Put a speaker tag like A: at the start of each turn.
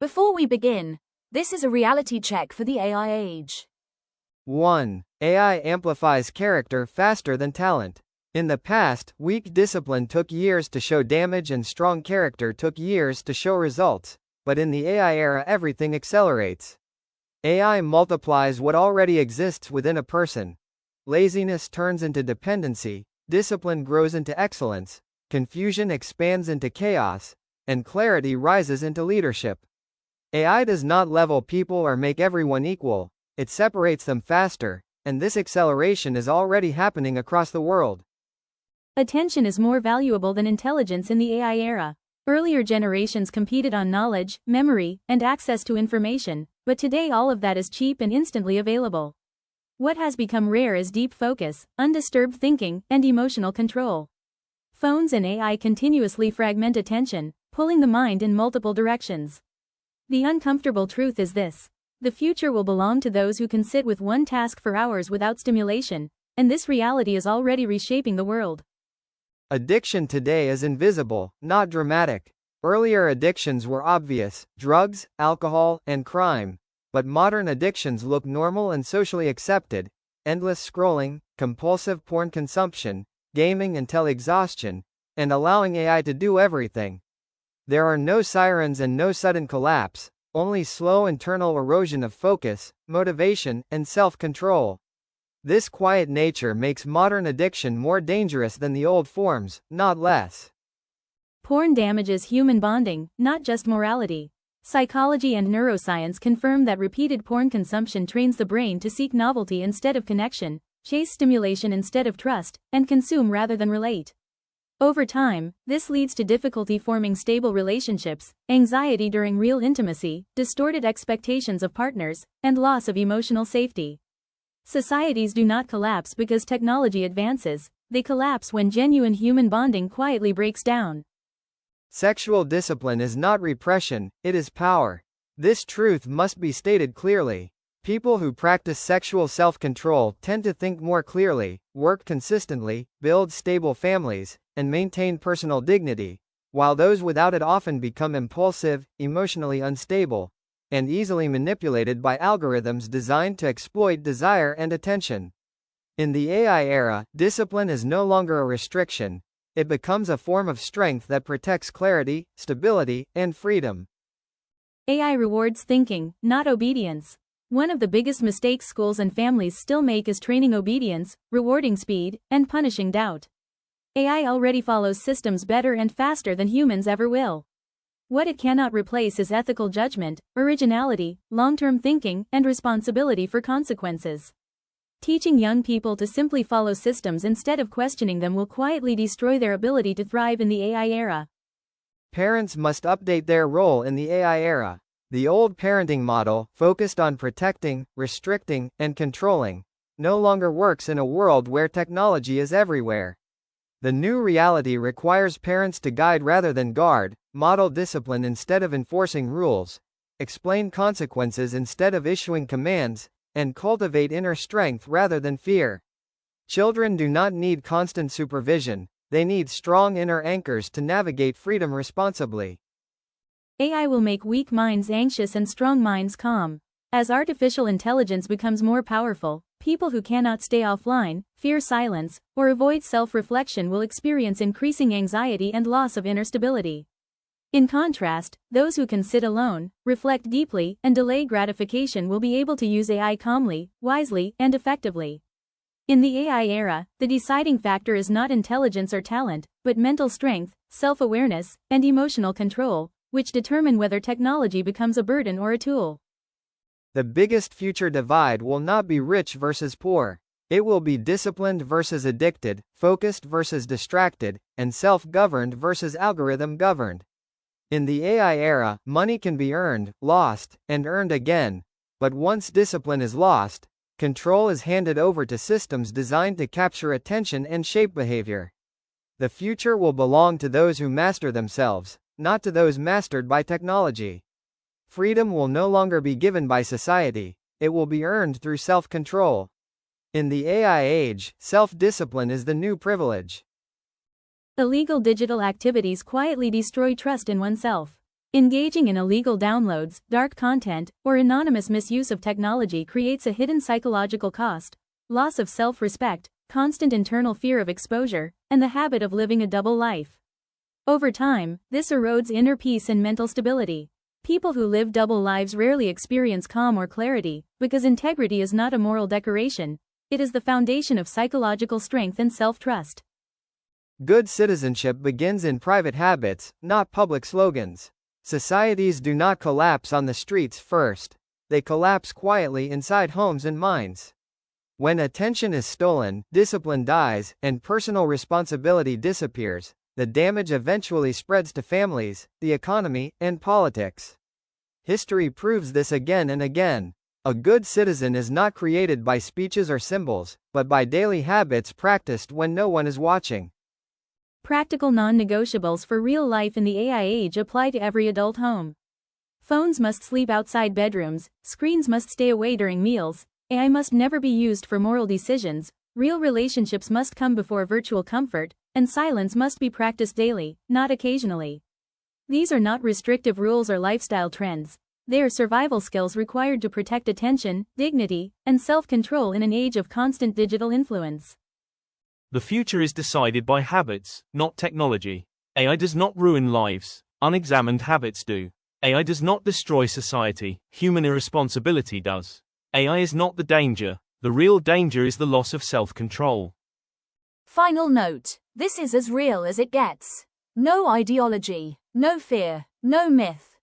A: Before we begin, this is a reality check for the AI age.
B: 1. AI amplifies character faster than talent. In the past, weak discipline took years to show damage and strong character took years to show results, but in the AI era everything accelerates. AI multiplies what already exists within a person. Laziness turns into dependency, discipline grows into excellence, confusion expands into chaos, and clarity rises into leadership. AI does not level people or make everyone equal, it separates them faster, and this acceleration is already happening across the world.
C: Attention is more valuable than intelligence in the AI era. Earlier generations competed on knowledge, memory, and access to information, but today all of that is cheap and instantly available. What has become rare is deep focus, undisturbed thinking, and emotional control. Phones and AI continuously fragment attention, pulling the mind in multiple directions. The uncomfortable truth is this: the future will belong to those who can sit with one task for hours without stimulation, and this reality is already reshaping the world.
B: Addiction today is invisible, not dramatic. Earlier addictions were obvious: drugs, alcohol, and crime. But modern addictions look normal and socially accepted: endless scrolling, compulsive porn consumption, gaming until exhaustion, and allowing AI to do everything. There are no sirens and no sudden collapse, only slow internal erosion of focus, motivation, and self-control. This quiet nature makes modern addiction more dangerous than the old forms, not less.
C: Porn damages human bonding, not just morality. Psychology and neuroscience confirm that repeated porn consumption trains the brain to seek novelty instead of connection, chase stimulation instead of trust, and consume rather than relate. Over time, this leads to difficulty forming stable relationships, anxiety during real intimacy, distorted expectations of partners, and loss of emotional safety. Societies do not collapse because technology advances, they collapse when genuine human bonding quietly breaks down.
B: Sexual discipline is not repression, it is power. This truth must be stated clearly. People who practice sexual self-control tend to think more clearly, work consistently, build stable families, and maintain personal dignity, while those without it often become impulsive, emotionally unstable, and easily manipulated by algorithms designed to exploit desire and attention. In the AI era, discipline is no longer a restriction, it becomes a form of strength that protects clarity, stability, and freedom.
C: AI rewards thinking, not obedience. One of the biggest mistakes schools and families still make is training obedience, rewarding speed, and punishing doubt. AI already follows systems better and faster than humans ever will. What it cannot replace is ethical judgment, originality, long-term thinking, and responsibility for consequences. Teaching young people to simply follow systems instead of questioning them will quietly destroy their ability to thrive in the AI era.
B: Parents must update their role in the AI era. The old parenting model, focused on protecting, restricting, and controlling, no longer works in a world where technology is everywhere. The new reality requires parents to guide rather than guard, model discipline instead of enforcing rules, explain consequences instead of issuing commands, and cultivate inner strength rather than fear. Children do not need constant supervision, they need strong inner anchors to navigate freedom responsibly.
C: AI will make weak minds anxious and strong minds calm. As artificial intelligence becomes more powerful, people who cannot stay offline, fear silence, or avoid self-reflection will experience increasing anxiety and loss of inner stability. In contrast, those who can sit alone, reflect deeply, and delay gratification will be able to use AI calmly, wisely, and effectively. In the AI era, the deciding factor is not intelligence or talent, but mental strength, self-awareness, and emotional control, which determine whether technology becomes a burden or a tool.
B: The biggest future divide will not be rich versus poor. It will be disciplined versus addicted, focused versus distracted, and self-governed versus algorithm-governed. In the AI era, money can be earned, lost, and earned again. But once discipline is lost, control is handed over to systems designed to capture attention and shape behavior. The future will belong to those who master themselves, not to those mastered by technology. Freedom will no longer be given by society, it will be earned through self-control. In the AI age, self-discipline is the new privilege.
C: Illegal digital activities quietly destroy trust in oneself. Engaging in illegal downloads, dark content, or anonymous misuse of technology creates a hidden psychological cost, loss of self-respect, constant internal fear of exposure, and the habit of living a double life. Over time, this erodes inner peace and mental stability. People who live double lives rarely experience calm or clarity, because integrity is not a moral decoration, it is the foundation of psychological strength and self-trust.
B: Good citizenship begins in private habits, not public slogans. Societies do not collapse on the streets first. They collapse quietly inside homes and minds. When attention is stolen, discipline dies, and personal responsibility disappears, the damage eventually spreads to families, the economy, and politics. History proves this again and again. A good citizen is not created by speeches or symbols, but by daily habits practiced when no one is watching.
C: Practical non-negotiables for real life in the AI age apply to every adult home. Phones must sleep outside bedrooms, screens must stay away during meals, AI must never be used for moral decisions, real relationships must come before virtual comfort, and silence must be practiced daily, not occasionally. These are not restrictive rules or lifestyle trends. They are survival skills required to protect attention, dignity, and self-control in an age of constant digital influence.
D: The future is decided by habits, not technology. AI does not ruin lives, unexamined habits do. AI does not destroy society, human irresponsibility does. AI is not the danger, the real danger is the loss of self-control.
A: Final note: this is as real as it gets. No ideology, no fear, no myth.